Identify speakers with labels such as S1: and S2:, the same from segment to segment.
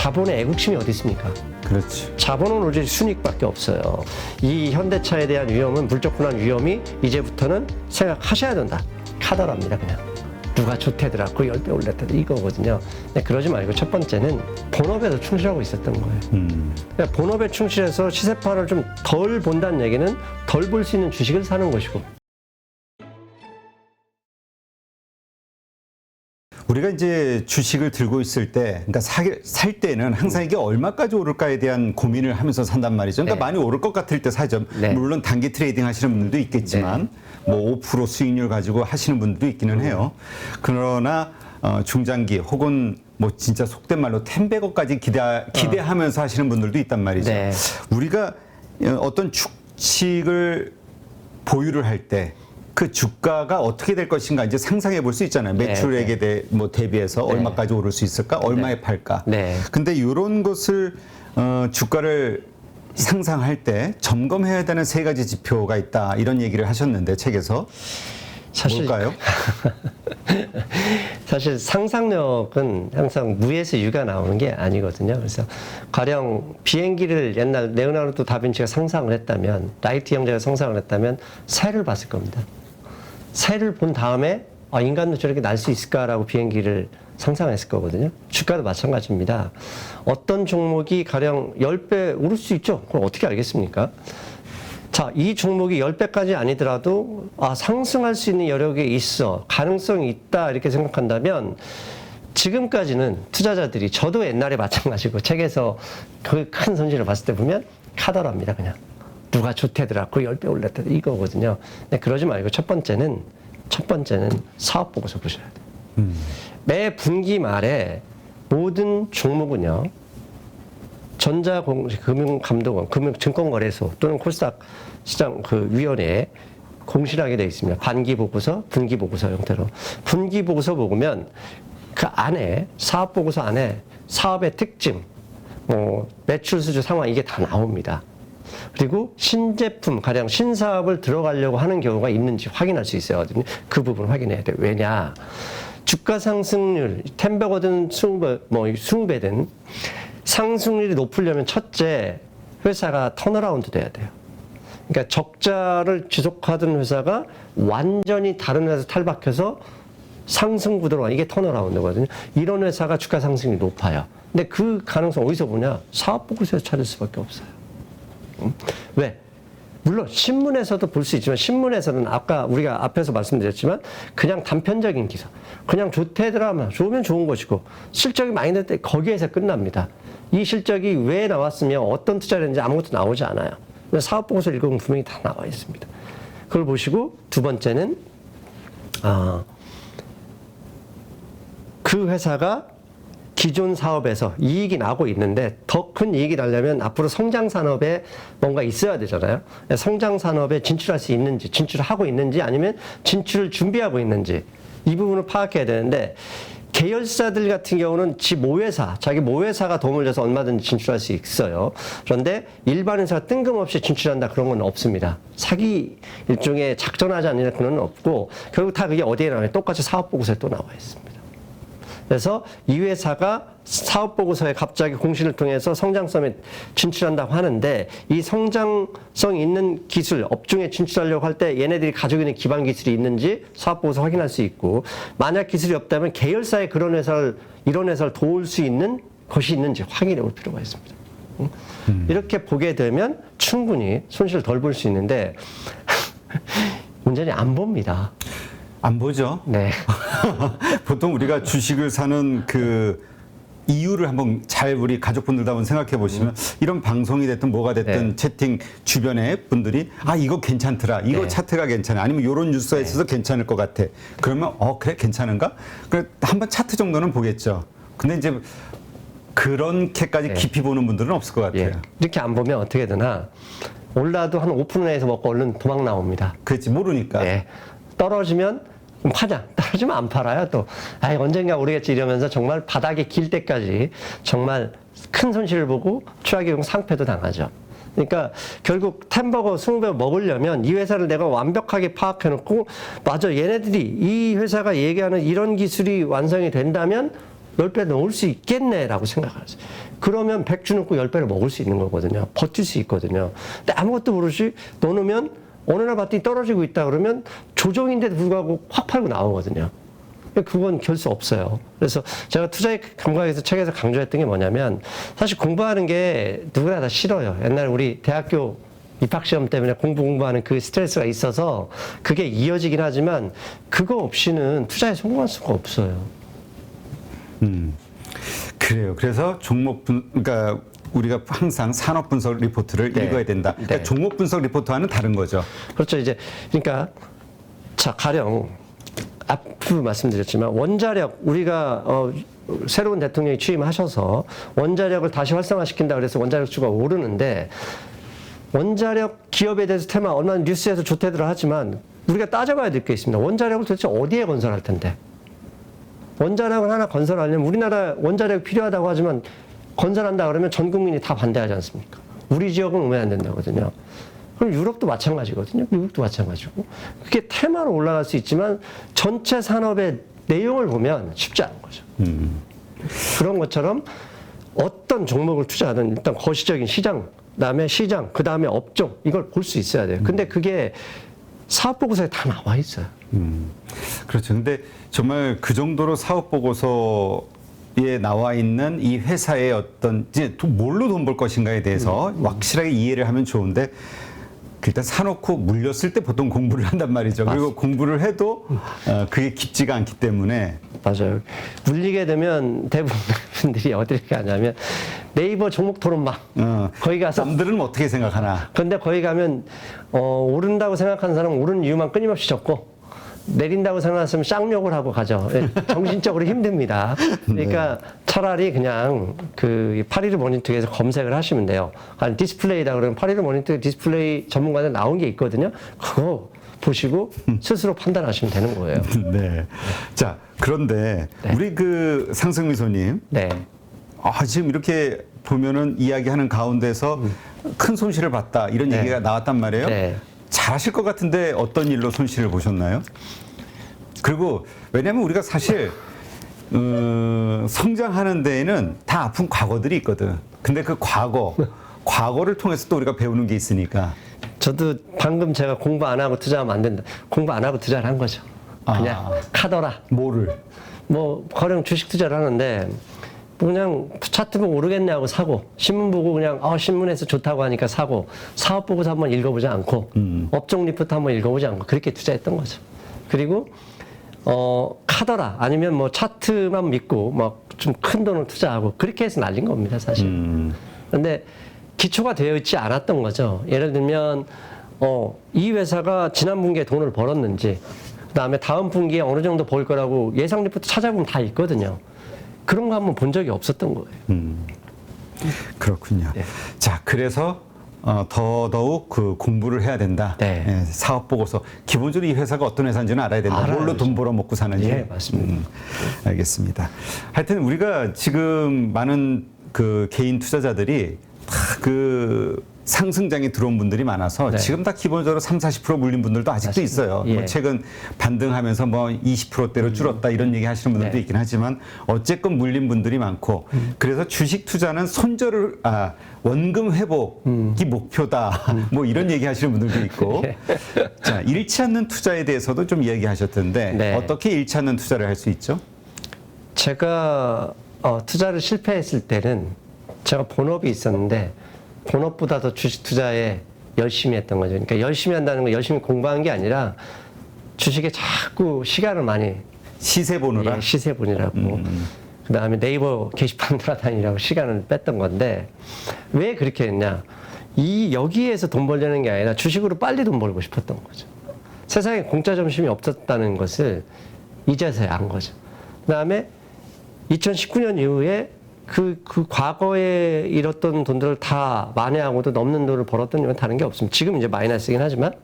S1: 자본의 애국심이 어디 있습니까?
S2: 그렇지.
S1: 자본은 오직 순이익밖에 없어요. 이 현대차에 대한 위험은, 물적 분한 위험이 이제부터는 생각하셔야 된다. 카더랍니다, 그냥. 누가 조태더라, 그 10배 올렸다, 이거거든요. 근데 그러지 말고 첫 번째는 본업에도 충실하고 있었던 거예요. 그러니까 본업에 충실해서 시세판을 좀 덜 본다는 얘기는 덜 볼 수 있는 주식을 사는 것이고.
S2: 우리가 이제 주식을 들고 있을 때, 그러니까 살 때는 항상 이게 얼마까지 오를까에 대한 고민을 하면서 산단 말이죠. 그러니까
S1: 네.
S2: 많이 오를 것 같을 때 사죠.
S1: 네.
S2: 물론 단기 트레이딩 하시는 분들도 있겠지만, 뭐 5% 수익률 가지고 하시는 분들도 있기는 해요. 그러나 중장기 혹은 뭐 진짜 속된 말로 10배거까지 기대하면서 하시는 분들도 있단 말이죠.
S1: 네.
S2: 우리가 어떤 주식을 보유를 할 때 그 주가가 어떻게 될 것인가 이제 상상해 볼 수 있잖아요. 매출액에 대비해서
S1: 네.
S2: 얼마까지 오를 수 있을까? 얼마에 팔까?
S1: 네.
S2: 근데 이런 것을 주가를 상상할 때 점검해야 되는 세 가지 지표가 있다. 이런 얘기를 하셨는데 책에서 뭘까요?
S1: 사실 상상력은 항상 무에서 유가 나오는 게 아니거든요. 그래서 가령 비행기를 옛날 레오나르도 다빈치가 상상을 했다면, 라이트 형제가 상상을 했다면 새를 봤을 겁니다. 새를 본 다음에 인간도 저렇게 날 수 있을까라고 비행기를 상상했을 거거든요. 주가도 마찬가지입니다. 어떤 종목이 가령 10배 오를 수 있죠. 그걸 어떻게 알겠습니까? 자, 이 종목이 10배까지 아니더라도 상승할 수 있는 여력이 있어, 가능성이 있다, 이렇게 생각한다면 지금까지는 투자자들이, 저도 옛날에 마찬가지고 책에서 그 큰 손실을 봤을 때 보면 카더랍니다, 그냥. 누가 조태더라, 그 10배 올렸다, 이거거든요. 근데 그러지 말고 첫 번째는 사업 보고서 보셔야 돼요. 매 분기 말에 모든 종목은요, 전자금융감독원, 금융증권거래소 또는 코스닥 시장 위원회에 공시하게 되어 있습니다. 반기 보고서, 분기 보고서 형태로. 분기 보고서 보면 그 안에, 사업 보고서 안에 사업의 특징, 매출 수주 상황, 이게 다 나옵니다. 그리고 신제품, 가령 신사업을 들어가려고 하는 경우가 있는지 확인할 수 있어요. 그 부분 확인해야 돼요. 왜냐? 주가 상승률, 10배거든 20배든 상승률이 높으려면 첫째, 회사가 턴어라운드 돼야 돼요. 그러니까 적자를 지속하던 회사가 완전히 다른 회사 탈박해서 상승 구도로 가는, 이게 턴어라운드거든요. 이런 회사가 주가 상승률이 높아요. 근데 그 가능성 어디서 보냐? 사업 보고서에서 찾을 수밖에 없어요. 왜? 물론 신문에서도 볼 수 있지만, 신문에서는 아까 우리가 앞에서 말씀드렸지만 그냥 단편적인 기사, 그냥 좋대더라면 좋으면 좋은 것이고 실적이 많이 날 때 거기에서 끝납니다. 이 실적이 왜 나왔으며 어떤 투자를 했는지 아무것도 나오지 않아요. 사업 보고서 읽으면 분명히 다 나와 있습니다. 그걸 보시고, 두 번째는 그 회사가 기존 사업에서 이익이 나고 있는데 더 큰 이익이 나려면 앞으로 성장 산업에 뭔가 있어야 되잖아요. 성장 산업에 진출할 수 있는지, 진출하고 있는지, 아니면 진출을 준비하고 있는지, 이 부분을 파악해야 되는데, 계열사들 같은 경우는 자기 모회사가 도움을 줘서 얼마든지 진출할 수 있어요. 그런데 일반 회사가 뜬금없이 진출한다, 그런 건 없습니다. 사기 일종의 작전하지 않는 그런 건 없고, 결국 다 그게 어디에 나와요? 똑같이 사업 보고서에 또 나와 있습니다. 그래서 이 회사가 사업 보고서에 갑자기 공시를 통해서 성장성에 진출한다고 하는데, 이 성장성 있는 기술, 업종에 진출하려고 할 때 얘네들이 가지고 있는 기반 기술이 있는지 사업 보고서 확인할 수 있고, 만약 기술이 없다면 계열사에 이런 회사를 도울 수 있는 것이 있는지 확인해 볼 필요가 있습니다. 이렇게 보게 되면 충분히 손실을 덜 볼 수 있는데 문제는 안 봅니다.
S2: 안 보죠.
S1: 네.
S2: 보통 우리가 주식을 사는 그 이유를 한번 잘 우리 가족분들도 한번 생각해 보시면, 이런 방송이 됐든 뭐가 됐든 채팅 주변에 분들이 이거 괜찮더라, 이거 차트가 괜찮아, 아니면 이런 뉴스가 있어서 괜찮을 것 같아. 그러면 그래, 괜찮은가? 그래, 한번 차트 정도는 보겠죠. 근데 이제 그렇게까지 깊이 보는 분들은 없을 것 같아요.
S1: 이렇게 안 보면 어떻게 되나, 올라도 한 5% 내에서 먹고 얼른 도망 나옵니다.
S2: 그렇지, 모르니까.
S1: 떨어지면 파냐, 떨어지면 안 팔아요. 또 언젠가 오르겠지 이러면서 정말 바닥에 길 때까지 정말 큰 손실을 보고 최악의 경우 상패도 당하죠. 그러니까 결국 10버거, 20배 먹으려면 이 회사를 내가 완벽하게 파악해놓고, 맞아, 얘네들이 이 회사가 얘기하는 이런 기술이 완성이 된다면 10배 넣을 수 있겠네라고 생각하세요. 그러면 100주 넣고 10배를 먹을 수 있는 거거든요. 버틸 수 있거든요. 근데 아무것도 모르시 넣어놓으면 어느 날 봤더니 떨어지고 있다 그러면 조정인데도 불구하고 확 팔고 나오거든요. 그건 결 수 없어요. 그래서 제가 투자의 감각에서 책에서 강조했던 게 뭐냐면 사실 공부하는 게 누구나 다 싫어요. 옛날에 우리 대학교 입학시험 때문에 공부하는 그 스트레스가 있어서 그게 이어지긴 하지만 그거 없이는 투자에 성공할 수가 없어요.
S2: 그래요. 그래서 그러니까 우리가 항상 산업 분석 리포트를
S1: 네.
S2: 읽어야 된다. 그러니까
S1: 네.
S2: 종목 분석 리포트와는 다른 거죠.
S1: 그렇죠. 이제 그러니까 자 가령 앞으로 말씀드렸지만 원자력 우리가 새로운 대통령이 취임하셔서 원자력을 다시 활성화시킨다 그래서 원자력 주가 오르는데 원자력 기업에 대해서 테마 얼마나 뉴스에서 좋대들 하지만 우리가 따져봐야 될 게 있습니다. 원자력을 도대체 어디에 건설할 텐데? 원자력을 하나 건설하려면 우리나라 원자력이 필요하다고 하지만 건설한다 그러면 전 국민이 다 반대하지 않습니까? 우리 지역은 오면 안 된다거든요. 그럼 유럽도 마찬가지거든요. 미국도 마찬가지고. 그게 테마로 올라갈 수 있지만 전체 산업의 내용을 보면 쉽지 않은 거죠. 그런 것처럼 어떤 종목을 투자하든 일단 거시적인 시장, 그 다음에 업종 이걸 볼 수 있어야 돼요. 근데 그게 사업보고서에 다 나와 있어요.
S2: 그렇죠. 근데 정말 그 정도로 사업 보고서에 나와 있는 이 회사의 어떤 이제 뭘로 돈 벌 것인가에 대해서 확실하게 이해를 하면 좋은데 일단 사놓고 물렸을 때 보통 공부를 한단 말이죠. 그리고 공부를 해도 그게 깊지가 않기 때문에
S1: 맞아요. 물리게 되면 대부분 분들이 어디를 가냐면 네이버 종목 토론방 거기 가서
S2: 남들은 어떻게 생각하나.
S1: 근데 거기 가면 오른다고 생각하는 사람은 오르는 이유만 끊임없이 적고 내린다고 생각했으면 쌍욕을 하고 가죠. 정신적으로 힘듭니다. 그러니까 차라리 그냥 그 파리르 모니터에서 검색을 하시면 돼요. 아니 디스플레이다 그러면 파리르 모니터 디스플레이 전문가들 나온 게 있거든요. 그거 보시고 스스로 판단하시면 되는 거예요.
S2: 네. 자, 그런데
S1: 네.
S2: 우리 그 상승미 소님,
S1: 네.
S2: 지금 이렇게 보면은 이야기하는 가운데서 큰 손실을 봤다 이런
S1: 네.
S2: 얘기가 나왔단 말이에요.
S1: 네.
S2: 잘하실 것 같은데 어떤 일로 손실을 보셨나요? 그리고 왜냐하면 우리가 사실 성장하는 데에는 다 아픈 과거들이 있거든. 근데 그 과거를 통해서 또 우리가 배우는 게 있으니까.
S1: 저도 방금 제가 공부 안 하고 투자하면 안 된다. 공부 안 하고 투자를 한 거죠. 그냥 카더라.
S2: 뭐를?
S1: 뭐 가령 주식 투자를 하는데 그냥 차트 보고 오르겠네 하고 사고 신문 보고 그냥 신문에서 좋다고 하니까 사고 사업 보고서 한번 읽어보지 않고 업종 리포트 한번 읽어보지 않고 그렇게 투자했던 거죠. 그리고 카더라 아니면 뭐 차트만 믿고 막 좀 큰 돈을 투자하고 그렇게 해서 날린 겁니다 사실. 그런데 기초가 되어 있지 않았던 거죠. 예를 들면 이 회사가 지난 분기에 돈을 벌었는지 그다음에 다음 분기에 어느 정도 벌 거라고 예상 리포트 찾아보면 다 있거든요. 그런 거 한번 본 적이 없었던 거예요.
S2: 그렇군요.
S1: 네.
S2: 자, 그래서 더더욱 그 공부를 해야 된다.
S1: 네.
S2: 예, 사업 보고서 기본적으로 이 회사가 어떤 회사인지는 알아야 된다.
S1: 알아야죠.
S2: 뭘로 돈 벌어 먹고 사는지.
S1: 예, 맞습니다.
S2: 알겠습니다. 하여튼 우리가 지금 많은 그 개인 투자자들이 다 그 상승장에 들어온 분들이 많아서
S1: 네.
S2: 지금 다 기본적으로 30-40% 물린 분들도 아직도
S1: 맞습니다.
S2: 있어요.
S1: 예.
S2: 뭐 최근 반등하면서 뭐 20%대로 줄었다 이런 얘기 하시는 분들도
S1: 네.
S2: 있긴 하지만 어쨌건 물린 분들이 많고 그래서 주식 투자는 원금 회복이 목표다. 뭐 이런 얘기 하시는 분들도 있고. 자, 잃지 않는 투자에 대해서도 좀 이야기하셨던데
S1: 네.
S2: 어떻게 잃지 않는 투자를 할 수 있죠?
S1: 제가 투자를 실패했을 때는 제가 본업이 있었는데 본업보다 더 주식 투자에 열심히 했던 거죠. 그러니까 열심히 한다는 건 열심히 공부한 게 아니라 주식에 자꾸 시간을 많이
S2: 시세 보느라.
S1: 시세 보느라고 그다음에 네이버 게시판 돌아다니라고 시간을 뺐던 건데 왜 그렇게 했냐? 여기에서 돈 벌려는 게 아니라 주식으로 빨리 돈 벌고 싶었던 거죠. 세상에 공짜 점심이 없었다는 것을 이제서야 안 거죠. 그다음에 2019년 이후에 그 과거에 잃었던 돈들을 다 만회하고도 넘는 돈을 벌었던 이유는 다른 게 없습니다. 지금 이제 마이너스이긴 하지만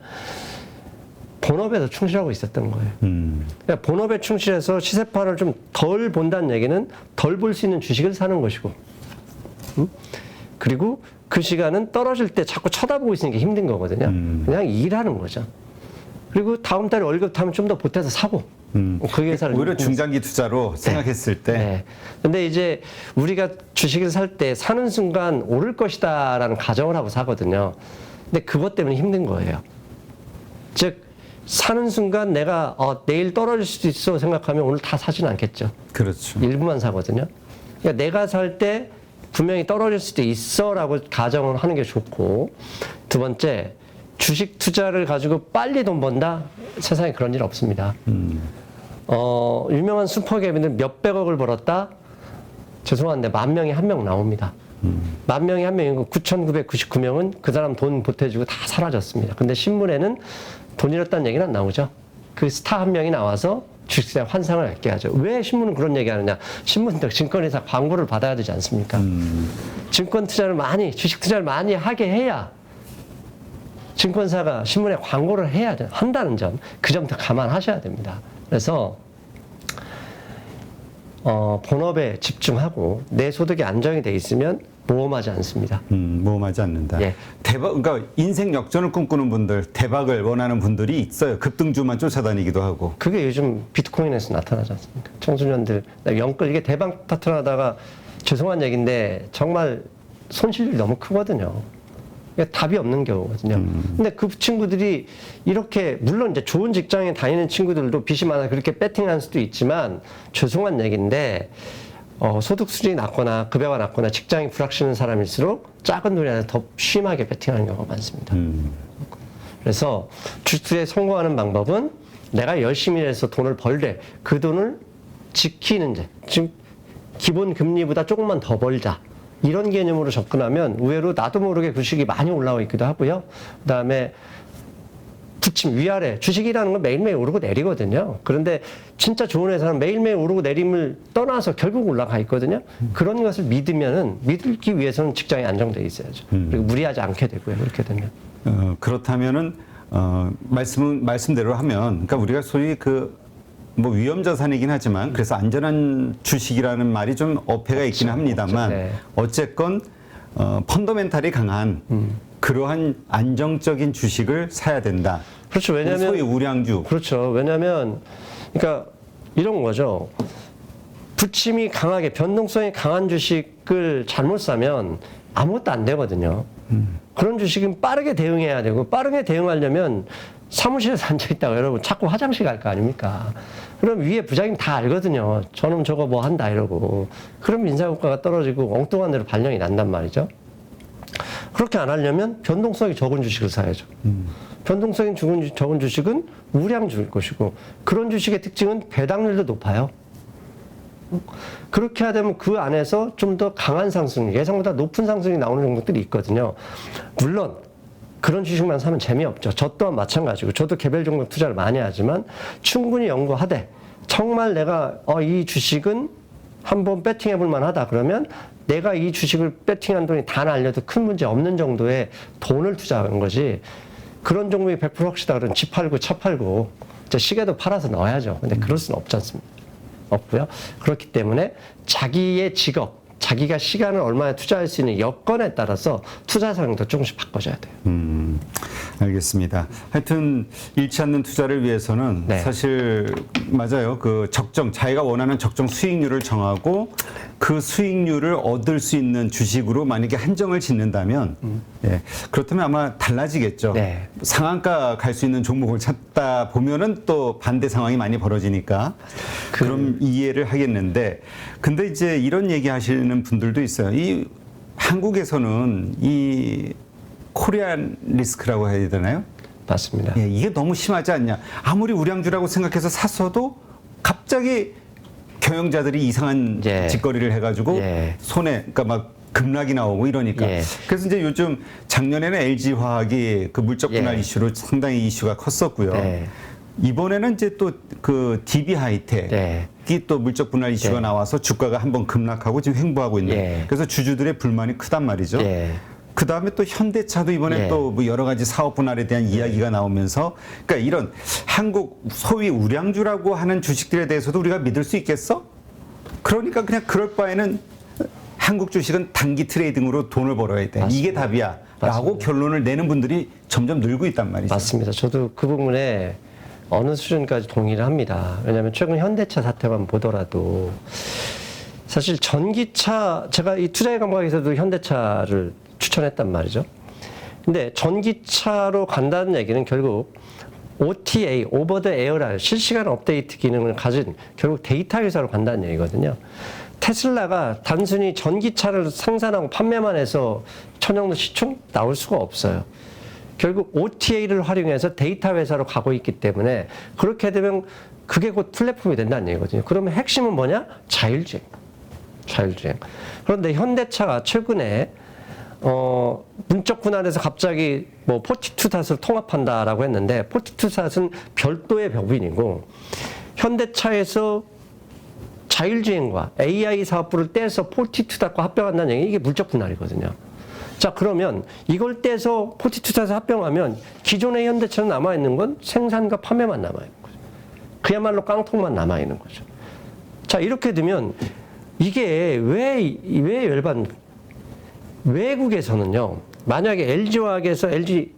S1: 본업에서 충실하고 있었던 거예요. 그러니까 본업에 충실해서 시세판을 좀 덜 본다는 얘기는 덜 볼 수 있는 주식을 사는 것이고, 그리고 그 시간은 떨어질 때 자꾸 쳐다보고 있는 게 힘든 거거든요. 그냥 일하는 거죠. 그리고 다음 달에 월급 타면 좀 더 보태서 사고, 그 회사를
S2: 오히려 중장기 투자로 생각했을 때.
S1: 네. 근데 이제 우리가 주식을 살 때 사는 순간 오를 것이다라는 가정을 하고 사거든요. 근데 그것 때문에 힘든 거예요. 즉 사는 순간 내가 내일 떨어질 수도 있어 생각하면 오늘 다 사지는 않겠죠.
S2: 그렇죠.
S1: 일부만 사거든요. 그러니까 내가 살 때 분명히 떨어질 수도 있어라고 가정을 하는 게 좋고, 두 번째 주식 투자를 가지고 빨리 돈 번다? 세상에 그런 일 없습니다. 유명한 슈퍼갭인데 몇백억을 벌었다? 죄송한데 10,000명에 1명 나옵니다. 10,000명에 1명이고 9,999명은 그 사람 돈 보태주고 다 사라졌습니다. 근데 신문에는 돈 잃었다는 얘기는 안 나오죠. 그 스타 한 명이 나와서 주식시장 환상을 갖게 하죠. 왜 신문은 그런 얘기 하느냐? 신문도 증권회사 광고를 받아야 되지 않습니까? 증권 투자를 많이, 주식 투자를 많이 하게 해야 증권사가 신문에 광고를 해야 돼, 한다는 점, 그 점부터 감안하셔야 됩니다. 그래서 본업에 집중하고 내 소득이 안정이 돼 있으면 모험하지 않습니다.
S2: 모험하지 않는다.
S1: 예.
S2: 대박, 그러니까 인생 역전을 꿈꾸는 분들, 대박을 원하는 분들이 있어요. 급등주만 쫓아다니기도 하고.
S1: 그게 요즘 비트코인에서 나타나지 않습니까? 청소년들 영끌 이게 대박 나타나다가 죄송한 얘기인데 정말 손실이 너무 크거든요. 이게 답이 없는 경우거든요. 근데 그 친구들이 이렇게 물론 이제 좋은 직장에 다니는 친구들도 빚이 많아 그렇게 배팅할 수도 있지만 죄송한 얘기인데 소득 수준이 낮거나 급여가 낮거나 직장이 불확실한 사람일수록 작은 돈에 더 심하게 배팅하는 경우가 많습니다. 그래서 주식에 성공하는 방법은 내가 열심히 해서 돈을 벌되 그 돈을 지키는 즉 기본 금리보다 조금만 더 벌자. 이런 개념으로 접근하면 의외로 나도 모르게 주식이 많이 올라와 있기도 하고요. 그다음에 부침 위아래 주식이라는 건 매일매일 오르고 내리거든요. 그런데 진짜 좋은 회사는 매일매일 오르고 내림을 떠나서 결국 올라가 있거든요. 그런 것을 믿기 위해서는 직장이 안정되어 있어야죠. 그리고 무리하지 않게 되고요. 그렇게 되면.
S2: 그렇다면은 말씀대로 하면, 그러니까 우리가 소위 뭐 위험자산이긴 하지만 그래서 안전한 주식이라는 말이 좀 어폐가 있긴 합니다만
S1: 네.
S2: 어쨌건 펀더멘탈이 강한 그러한 안정적인 주식을 사야 된다.
S1: 그렇죠. 왜냐하면
S2: 소위 우량주.
S1: 그렇죠. 왜냐하면 그러니까 이런 거죠. 부침이 강하게 변동성이 강한 주식을 잘못 사면 아무것도 안 되거든요. 그런 주식은 빠르게 대응해야 되고 빠르게 대응하려면 사무실에서 앉아있다가 여러분 자꾸 화장실 갈 거 아닙니까? 그럼 위에 부장님 다 알거든요. 저놈 저거 뭐 한다 이러고. 그럼 인사효과가 떨어지고 엉뚱한 대로 발령이 난단 말이죠. 그렇게 안 하려면 변동성이 적은 주식을 사야죠. 변동성이 적은 주식은 우량주일 것이고 그런 주식의 특징은 배당률도 높아요. 그렇게 하려면 그 안에서 좀 더 강한 상승, 예상보다 높은 상승이 나오는 종목들이 있거든요. 물론 그런 주식만 사면 재미없죠. 저 또한 마찬가지고 저도 개별 종목 투자를 많이 하지만 충분히 연구하되 정말 내가 이 주식은 한번 배팅해 볼 만하다 그러면 내가 이 주식을 배팅한 돈이 다 날려도 큰 문제 없는 정도의 돈을 투자하는 거지 그런 종목이 100% 확실하다 그러면 집 팔고 차 팔고 시계도 팔아서 넣어야죠. 근데 그럴 수는 없지 않습니까? 없고요. 그렇기 때문에 자기의 직업 자기가 시간을 얼마나 투자할 수 있는 여건에 따라서 투자 상황도 조금씩 바꿔줘야 돼요.
S2: 알겠습니다. 하여튼 잃지 않는 투자를 위해서는
S1: 네.
S2: 사실 맞아요. 자기가 원하는 적정 수익률을 정하고 그 수익률을 얻을 수 있는 주식으로 만약에 한정을 짓는다면 예, 그렇다면 아마 달라지겠죠.
S1: 네.
S2: 상한가 갈 수 있는 종목을 찾다 보면은 또 반대 상황이 많이 벌어지니까 그럼 이해를 하겠는데 근데 이제 이런 얘기 하시는 분들도 있어요. 이 한국에서는 이 코리안 리스크라고 해야 되나요?
S1: 맞습니다.
S2: 예, 이게 너무 심하지 않냐. 아무리 우량주라고 생각해서 샀어도 갑자기 경영자들이 이상한
S1: 예.
S2: 짓거리를 해가지고
S1: 예.
S2: 손에 그러니까 막 급락이 나오고 이러니까.
S1: 예.
S2: 그래서 이제 요즘 작년에는 LG화학이 그 물적 분할
S1: 예.
S2: 이슈로 상당히 이슈가 컸었고요.
S1: 네.
S2: 이번에는 이제 또 그 DB 하이텍이
S1: 네.
S2: 또 물적 분할 이슈가
S1: 네.
S2: 나와서 주가가 한번 급락하고 지금 횡보하고 있는.
S1: 예.
S2: 그래서 주주들의 불만이 크단 말이죠.
S1: 예.
S2: 그 다음에 또 현대차도 이번에
S1: 예.
S2: 또 뭐 여러 가지 사업 분할에 대한 이야기가 나오면서 그러니까 이런 한국 소위 우량주라고 하는 주식들에 대해서도 우리가 믿을 수 있겠어? 그러니까 그냥 그럴 바에는 한국 주식은 단기 트레이딩으로 돈을 벌어야 돼.
S1: 맞습니다.
S2: 이게 답이야. 라고
S1: 맞습니다.
S2: 결론을 내는 분들이 점점 늘고 있단 말이죠.
S1: 맞습니다. 저도 그 부분에 어느 수준까지 동의를 합니다. 왜냐하면 최근 현대차 사태만 보더라도 사실 전기차, 제가 이 투자의 감각에서도 현대차를 추천했단 말이죠. 근데 전기차로 간다는 얘기는 결국 OTA, 오버 더 에어랄, 실시간 업데이트 기능을 가진 결국 데이터 회사로 간다는 얘기거든요. 테슬라가 단순히 전기차를 생산하고 판매만 해서 천정도 시총 나올 수가 없어요. 결국 OTA를 활용해서 데이터 회사로 가고 있기 때문에 그렇게 되면 그게 곧 플랫폼이 된다는 얘기거든요. 그러면 핵심은 뭐냐? 자율주행. 자율주행. 그런데 현대차가 최근에 문적 분할에서 갑자기 뭐 포티투닷을 통합한다라고 했는데 포티투닷은 별도의 법인이고 현대차에서 자율주행과 AI 사업부를 떼서 포티투닷과 합병한다는 얘기 이게 물적 분할이거든요. 자 그러면 이걸 떼서 포티투닷에 합병하면 기존의 현대차는 남아있는 건 생산과 판매만 남아있는 거죠. 그야말로 깡통만 남아있는 거죠. 자 이렇게 되면 이게 왜 열반 외국에서는요 만약에 LG화학에서 LG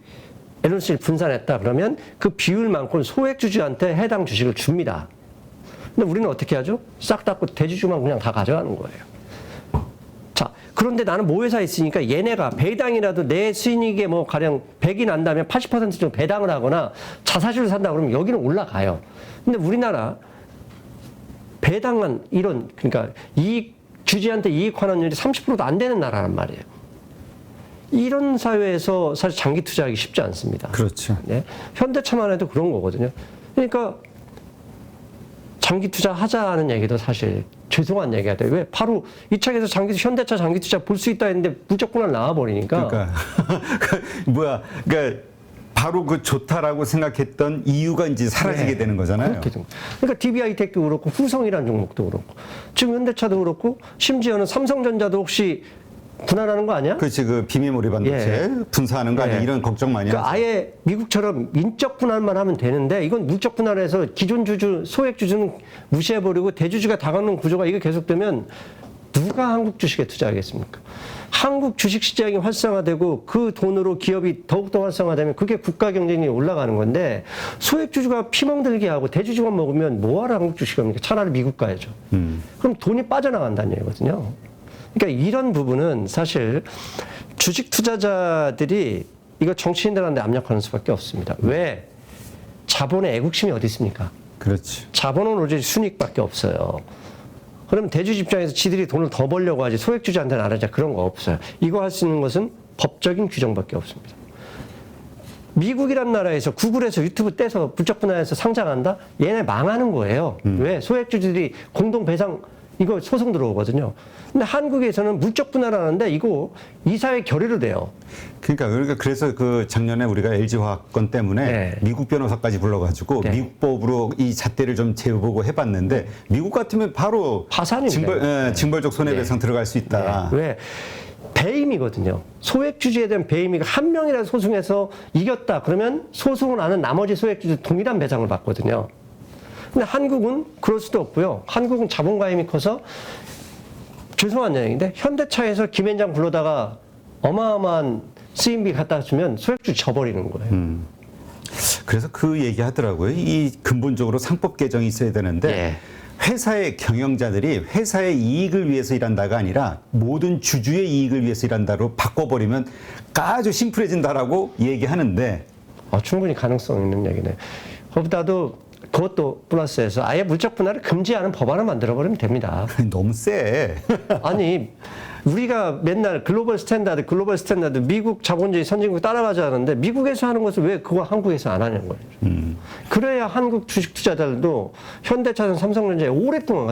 S1: 에너지를 분산했다 그러면 그 비율만큼 소액주주한테 해당 주식을 줍니다. 근데 우리는 어떻게 하죠? 싹 닫고 대주주만 그냥 다 가져가는 거예요. 자, 그런데 나는 모회사에 있으니까 얘네가 배당이라도 내 수익에 뭐 가령 100이 난다면 80% 정도 배당을 하거나 자사주를 산다 그러면 여기는 올라가요. 근데 우리나라 배당한 이런 그러니까 이익 주주한테 이익 환원율이 30%도 안 되는 나라란 말이에요. 이런 사회에서 사실 장기 투자하기 쉽지 않습니다.
S2: 그렇죠.
S1: 네. 현대차만 해도 그런 거거든요. 그러니까 장기 투자하자는 얘기도 사실 죄송한 얘기가 돼요. 왜? 바로 이 책에서 현대차 장기 투자 볼 수 있다 했는데 무조건 나와버리니까.
S2: 그러니까 그러니까 바로 그 좋다라고 생각했던 이유가 이제 사라지게 되는 거잖아요.
S1: 그렇게 된 거예요. 그러니까 DB하이텍도 그렇고 후성이라는 종목도 그렇고 지금 현대차도 그렇고 심지어는 삼성전자도 혹시 분할하는 거 아니야?
S2: 그렇지, 그 비메모리 반도체 분사하는 거 아니야? 이런 걱정 많이
S1: 그러니까
S2: 하죠.
S1: 아예 미국처럼 인적 분할만 하면 되는데 이건 물적 분할해서 기존 주주, 소액 주주는 무시해버리고 대주주가 다가오는 구조가 이게 계속되면 누가 한국 주식에 투자하겠습니까? 한국 주식 시장이 활성화되고 그 돈으로 기업이 더욱더 활성화되면 그게 국가 경쟁력이 올라가는 건데 소액 주주가 피멍들게 하고 대주주만 먹으면 뭐하러 한국 주식이 합니까? 차라리 미국 가야죠. 그럼 돈이 빠져나간다는 얘기거든요. 그러니까 이런 부분은 사실 주식 투자자들이 이거 정치인들한테 압력하는 수밖에 없습니다. 왜? 자본의 애국심이 어디 있습니까?
S2: 그렇지.
S1: 자본은 오로지 순익밖에 없어요. 그러면 대주주 입장에서 지들이 돈을 더 벌려고 하지 소액주주한테는 안 하자 그런 거 없어요. 이거 할 수 있는 것은 법적인 규정밖에 없습니다. 미국이란 나라에서 구글에서 유튜브 떼서 물적 분할해서 상장한다? 얘네 망하는 거예요. 왜? 소액주주들이 공동 배상 이거 소송 들어오거든요. 근데 한국에서는 물적 분할하는데 이거 이사회 결의로 돼요.
S2: 그러니까 그래서 그 작년에 우리가 LG화학 건 때문에 미국 변호사까지 불러가지고 미국 법으로 이 잣대를 좀 재보고 해봤는데 미국 같으면 바로
S1: 파산입니다.
S2: 징벌적 손해배상 들어갈 수 있다.
S1: 왜? 배임이거든요. 소액주주에 대한 배임이가 한 명이라도 소송해서 이겼다. 그러면 소송을 하는 나머지 소액주주 동일한 배상을 받거든요. 근데 한국은 그럴 수도 없고요. 한국은 자본가임이 커서 죄송한 얘기인데 현대차에서 김현장 불러다가 어마어마한 쓰임비 갖다 주면 소액주 져버리는 거예요.
S2: 그래서 그 얘기 하더라고요. 이 근본적으로 상법 개정이 있어야 되는데 회사의 경영자들이 회사의 이익을 위해서 일한다가 아니라 모든 주주의 이익을 위해서 일한다로 바꿔버리면 아주 심플해진다라고 얘기하는데
S1: 충분히 가능성 있는 얘기네. 그보다도 그것도 플러스해서 아예 물적 분할을 금지하는 법안을 만들어버리면 됩니다.
S2: 너무 세.
S1: 아니 우리가 맨날 글로벌 스탠다드 미국 자본주의 선진국 따라가지 않는데 미국에서 하는 것을 왜 그거 한국에서 안 하는 거예요. 그래야 한국 주식 투자자들도 현대차는 삼성전자에 오랫동안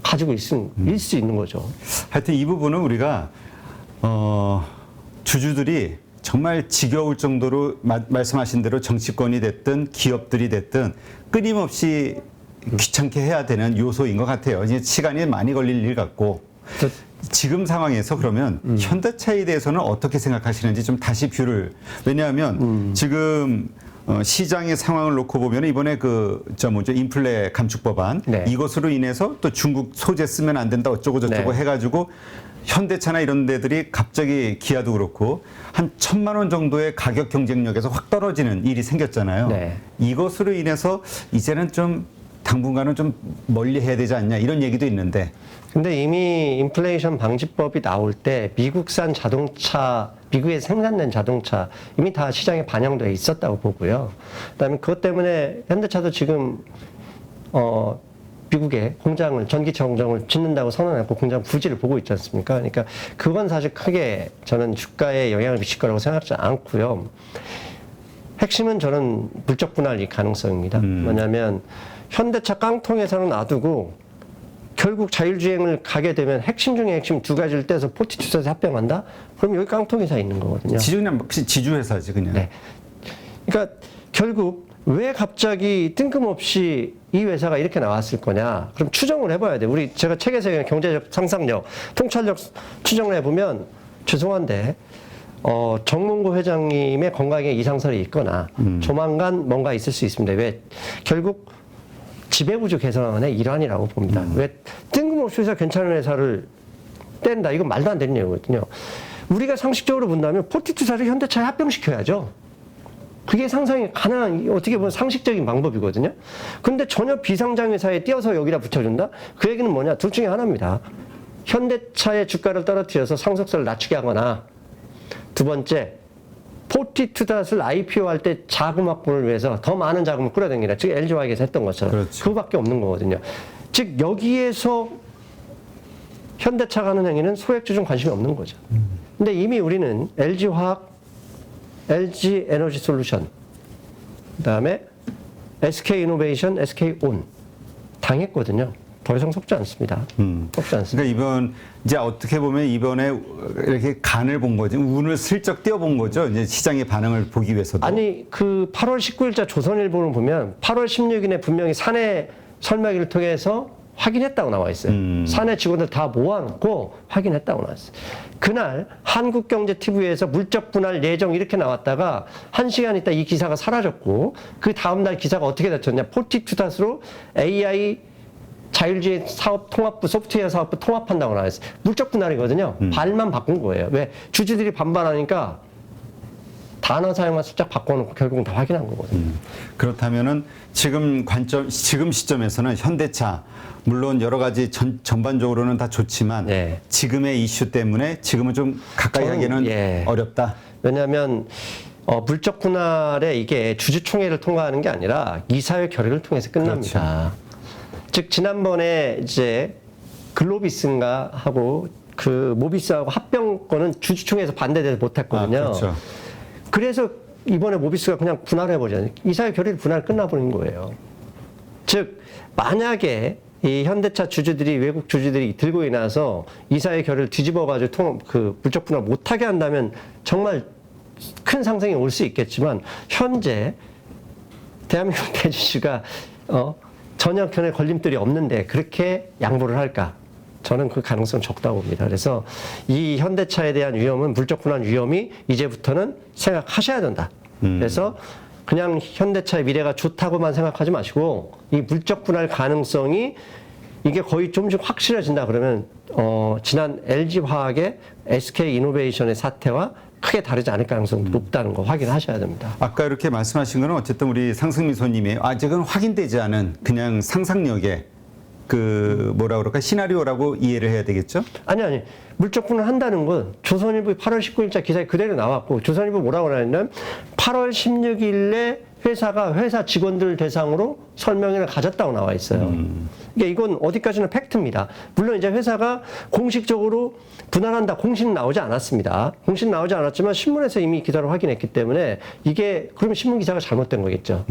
S1: 가지고 있을 수 있는 거죠.
S2: 하여튼 이 부분은 우리가 주주들이 정말 지겨울 정도로 말씀하신 대로 정치권이 됐든 기업들이 됐든 끊임없이 귀찮게 해야 되는 요소인 것 같아요. 이제 시간이 많이 걸릴 일 같고 지금 상황에서 그러면 현대차에 대해서는 어떻게 생각하시는지 좀 다시 뷰를 왜냐하면 지금 시장의 상황을 놓고 보면 이번에 인플레 감축 법안 이것으로 인해서 또 중국 소재 쓰면 안 된다 어쩌고 저쩌고 해가지고 현대차나 이런 데들이 갑자기 기아도 그렇고 한 1,000만 원 정도의 가격 경쟁력에서 확 떨어지는 일이 생겼잖아요.
S1: 네.
S2: 이것으로 인해서 이제는 좀 당분간은 좀 멀리 해야 되지 않냐 이런 얘기도 있는데.
S1: 근데 이미 인플레이션 방지법이 나올 때 미국산 자동차, 미국에 생산된 자동차 이미 다 시장에 반영되어 있었다고 보고요. 그다음에 그것 때문에 현대차도 지금 미국에 공장을, 전기차 공장을 짓는다고 선언했고 공장 부지를 보고 있지 않습니까? 그러니까 그건 사실 크게 저는 주가에 영향을 미칠 거라고 생각하지 않고요. 핵심은 저는 물적 분할이 가능성입니다. 뭐냐면 현대차 깡통에서는 놔두고 결국 자율주행을 가게 되면 핵심 중에 핵심 두 가지를 떼서 포티투스에서 합병한다? 그럼 여기 깡통회사 있는 거거든요.
S2: 그냥 지주회사지 그냥.
S1: 네. 그러니까 결국 왜 갑자기 뜬금없이 이 회사가 이렇게 나왔을 거냐? 그럼 추정을 해봐야 돼. 제가 책에서 경제적 상상력, 통찰력 추정을 해보면 죄송한데 정몽구 회장님의 건강에 이상설이 있거나 조만간 뭔가 있을 수 있습니다. 왜? 결국 지배구조 개선의 일환이라고 봅니다. 왜 뜬금없이 회사 괜찮은 회사를 뗀다? 이건 말도 안 되는 얘기거든요. 우리가 상식적으로 본다면 포티투사를 현대차에 합병시켜야죠. 그게 상상이 가능한, 어떻게 보면 상식적인 방법이거든요. 근데 전혀 비상장 회사에 띄어서 여기다 붙여준다? 그 얘기는 뭐냐? 둘 중에 하나입니다. 현대차의 주가를 떨어뜨려서 상속세를 낮추게 하거나, 두 번째, 포티투닷을 IPO 할 때 자금 확보를 위해서 더 많은 자금을 끌어당기라. 즉 LG화학에서 했던 것처럼.
S2: 그렇죠.
S1: 그거밖에 없는 거거든요. 즉 여기에서 현대차가 하는 행위는 소액주 좀 관심이 없는 거죠. 근데 이미 우리는 LG화학, LG에너지솔루션, 그다음에 SK이노베이션, SK온 당했거든요. 더 이상 속지 않습니다. 속지 않습니다.
S2: 그러니까 이번 이제 어떻게 보면 이번에 이렇게 간을 본 거지, 운을 슬쩍 띄워본 거죠. 이제 시장의 반응을 보기 위해서도.
S1: 아니 그 8월 19일자 조선일보를 보면 8월 16일에 분명히 사내 설명회를 통해서 확인했다고 나와 있어요. 사내 직원들 다 모아놓고 확인했다고 나와 있어요. 그날 한국경제TV에서 물적 분할 예정 이렇게 나왔다가 1시간 있다 이 기사가 사라졌고 그 다음날 기사가 어떻게 됐었냐. 포티투닷으로 AI 자율주행 사업 통합부, 소프트웨어 사업부 통합한다고 나와 있어요. 물적 분할이거든요. 발만 바꾼 거예요. 왜? 주주들이 반발하니까 단어 사용만 살짝 바꿔놓고 결국은 다 확인한 거거든요.
S2: 그렇다면은 지금 시점에서는 현대차 물론 여러 가지 전반적으로는 다 좋지만
S1: 네.
S2: 지금의 이슈 때문에 지금은 좀 가까이
S1: 저는,
S2: 하기는
S1: 예.
S2: 어렵다.
S1: 왜냐하면 물적 분할에 이게 주주총회를 통과하는 게 아니라 이사회 결의를 통해서 끝납니다. 즉 지난번에 이제 글로비스인가 하고 그 모비스하고 합병권은 주주총회에서 반대돼서 못했거든요.
S2: 그렇죠.
S1: 그래서 이번에 모비스가 그냥 분할해버리잖아요. 이사회 결의를 분할 끝나버린 거예요. 즉 만약에 이 현대차 주주들이 외국 주주들이 들고 일어나서 이사회 결의를 뒤집어가지고 그 물적 분할 못하게 한다면 정말 큰 상승이 올 수 있겠지만 현재 대한민국 대주주가 전혀 견해 걸림돌이 없는데 그렇게 양보를 할까? 저는 그 가능성 적다고 봅니다. 그래서 이 현대차에 대한 위험은 물적 분할 위험이 이제부터는 생각하셔야 된다. 그래서 그냥 현대차의 미래가 좋다고만 생각하지 마시고 이 물적 분할 가능성이 이게 거의 좀씩 확실해진다 그러면 지난 LG화학의 SK이노베이션의 사태와 크게 다르지 않을 가능성도 높다는 거 확인하셔야 됩니다.
S2: 아까 이렇게 말씀하신 거는 어쨌든 우리 상승미 손님이 아직은 확인되지 않은 그냥 상상력의 그 뭐라 그럴까 시나리오라고 이해를 해야 되겠죠?
S1: 아니 물적 분할 한다는 건 조선일보 8월 19일자 기사에 그대로 나왔고 조선일보 뭐라고 하냐면 8월 16일에 회사가 회사 직원들 대상으로 설명회를 가졌다고 나와 있어요. 그러니까 이건 어디까지나 팩트입니다. 물론 이제 회사가 공식적으로 분할한다 공식 나오지 않았습니다. 공식 나오지 않았지만 신문에서 이미 기사를 확인했기 때문에 이게 그러면 신문 기사가 잘못된 거겠죠.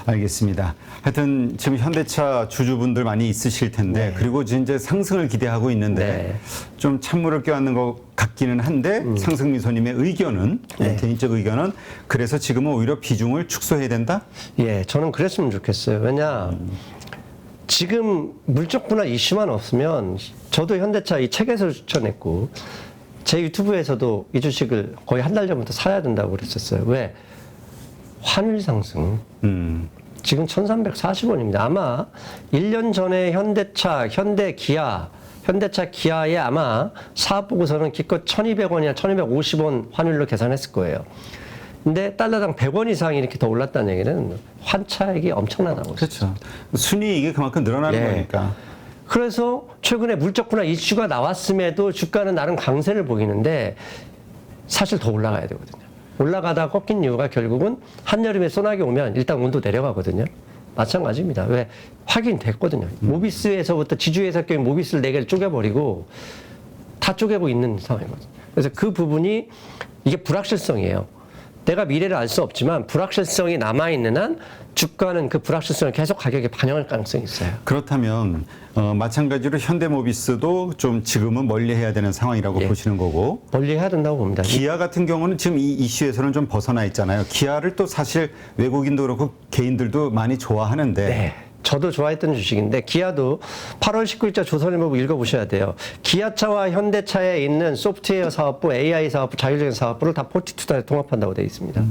S2: 알겠습니다. 하여튼 지금 현대차 주주분들 많이 있으실 텐데
S1: 네.
S2: 그리고 이제 상승을 기대하고 있는데
S1: 네.
S2: 좀 찬물을 껴안는 것 같기는 한데 상승미 손님의 의견은 개인적 의견은 그래서 지금은 오히려 비중을 축소해야 된다?
S1: 예, 저는 그랬으면 좋겠어요. 왜냐 지금 물적 분할 이슈만 없으면 저도 현대차 이 책에서 추천했고 제 유튜브에서도 이 주식을 거의 한 달 전부터 사야 된다고 그랬었어요. 왜? 환율 상승. 지금 1340원입니다. 아마 1년 전에 현대차, 현대, 기아 현대차, 기아에 아마 사업보고서는 기껏 1,200원이나 1,250원 환율로 계산했을 거예요. 근데 달러당 100원 이상 이렇게 더 올랐다는 얘기는 환차익이 엄청나다고.
S2: 그렇죠. 순이익이 그만큼 늘어나는
S1: 예.
S2: 거니까.
S1: 그래서 최근에 물적 분할 이슈가 나왔음에도 주가는 나름 강세를 보이는데 사실 더 올라가야 되거든요. 올라가다가 꺾인 이유가 결국은 한여름에 소나기 오면 일단 온도 내려가거든요. 마찬가지입니다. 왜? 확인됐거든요. 모비스에서부터 지주회사 껴인 모비스를 4개를 쪼개버리고 다 쪼개고 있는 상황이거든요. 그래서 그 부분이 이게 불확실성이에요. 내가 미래를 알 수 없지만 불확실성이 남아있는 한 주가는 그 불확실성을 계속 가격에 반영할 가능성이 있어요.
S2: 그렇다면 마찬가지로 현대모비스도 좀 지금은 멀리해야 되는 상황이라고
S1: 예.
S2: 보시는 거고,
S1: 멀리 해야 된다고 봅니다.
S2: 기아 같은 경우는 지금 이 이슈에서는 좀 벗어나 있잖아요. 기아를 또 사실 외국인도 그렇고 개인들도 많이 좋아하는데
S1: 네. 저도 좋아했던 주식인데 기아도 8월 19일자 조선일보 읽어보셔야 돼요. 기아차와 현대차에 있는 소프트웨어 사업부, AI 사업부, 자율적인 사업부를 다 포티투자에 통합한다고 되어 있습니다.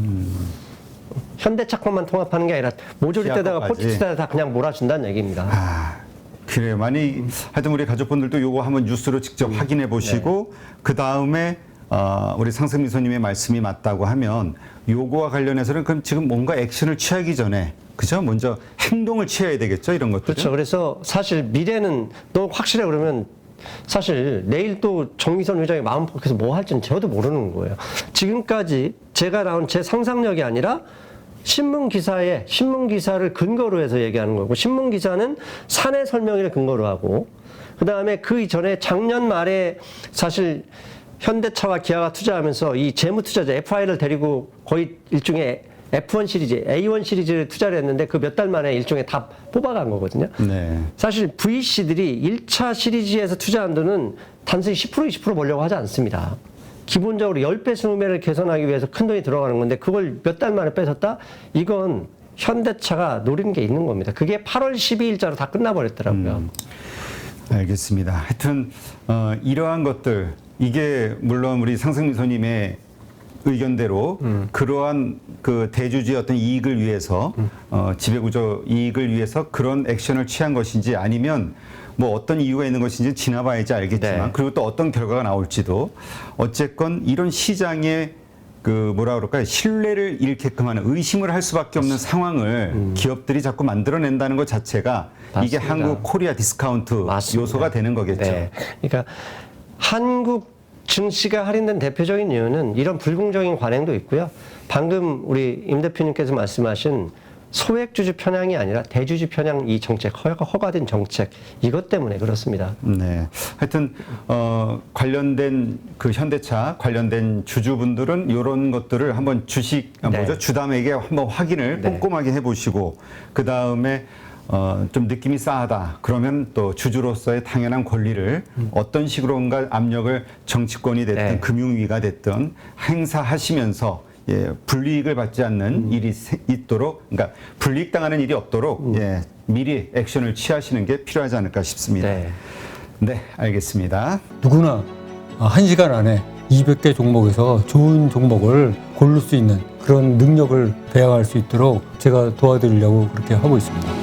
S1: 현대차 것만 통합하는 게 아니라 모조리
S2: 기아
S1: 때다가
S2: 것까지.
S1: 포티투자에 다 그냥 몰아준다는 얘기입니다.
S2: 아, 그래요. 많이 하여튼 우리 가족분들도 요거 한번 뉴스로 직접 확인해 보시고 그 다음에 우리 상승 미소님의 말씀이 맞다고 하면 요거와 관련해서는 그럼 지금 뭔가 액션을 취하기 전에 그죠? 먼저 행동을 취해야 되겠죠, 이런 것들.
S1: 그렇죠. 그래서 사실 미래는 또 확실해 그러면 사실 내일 또 정의선 회장이 마음 바뀌어서 뭐 할지는 저도 모르는 거예요. 지금까지 제가 나온 제 상상력이 아니라 신문 기사를 근거로 해서 얘기하는 거고, 신문 기사는 사내 설명회를 근거로 하고, 그 다음에 그 이전에 작년 말에 사실 현대차와 기아가 투자하면서 이 재무 투자자 FI를 데리고 거의 일종의 F1 시리즈, A1 시리즈를 투자를 했는데 그 몇 달 만에 일종의 다 뽑아간 거거든요.
S2: 네.
S1: 사실 VC들이 1차 시리즈에서 투자한 돈은 단순히 10% 20% 벌려고 하지 않습니다. 기본적으로 10배, 20배를 개선하기 위해서 큰 돈이 들어가는 건데 그걸 몇 달 만에 뺏었다? 이건 현대차가 노리는 게 있는 겁니다. 그게 8월 12일자로 다 끝나버렸더라고요.
S2: 알겠습니다. 하여튼 이러한 것들 이게 물론 우리 상승미소님의 의견대로 그러한 그 대주주의 어떤 이익을 위해서 지배구조 이익을 위해서 그런 액션을 취한 것인지 아니면 뭐 어떤 이유가 있는 것인지 지나봐야지 알겠지만
S1: 네.
S2: 그리고 또 어떤 결과가 나올지도 어쨌건 이런 시장의 그 뭐라 그럴까요? 신뢰를 잃게끔 하는 의심을 할 수밖에 없는 상황을 기업들이 자꾸 만들어낸다는 것 자체가 이게
S1: 맞습니다.
S2: 한국 코리아 디스카운트
S1: 맞습니다.
S2: 요소가 되는 거겠죠.
S1: 네. 그러니까 한국 증시가 할인된 대표적인 이유는 이런 불공정인 관행도 있고요. 방금 우리 임 대표님께서 말씀하신 소액주주 편향이 아니라 대주주 편향 이 정책, 허가된 정책 이것 때문에 그렇습니다.
S2: 네. 하여튼 관련된 그 현대차 관련된 주주분들은 이런 것들을 한번 주식
S1: 네.
S2: 주담에게 한번 확인을
S1: 네.
S2: 꼼꼼하게 해보시고 그 다음에 좀 느낌이 싸하다. 그러면 또 주주로서의 당연한 권리를 어떤 식으로인가 압력을 정치권이 됐든
S1: 네.
S2: 금융위가 됐든 행사하시면서 예, 불이익을 받지 않는 일이 있도록, 그러니까 불이익 당하는 일이 없도록 예, 미리 액션을 취하시는 게 필요하지 않을까 싶습니다.
S1: 네.
S2: 네, 알겠습니다.
S3: 누구나 1시간 안에 200개 종목에서 좋은 종목을 고를 수 있는 그런 능력을 배양할 수 있도록 제가 도와드리려고 그렇게 하고 있습니다.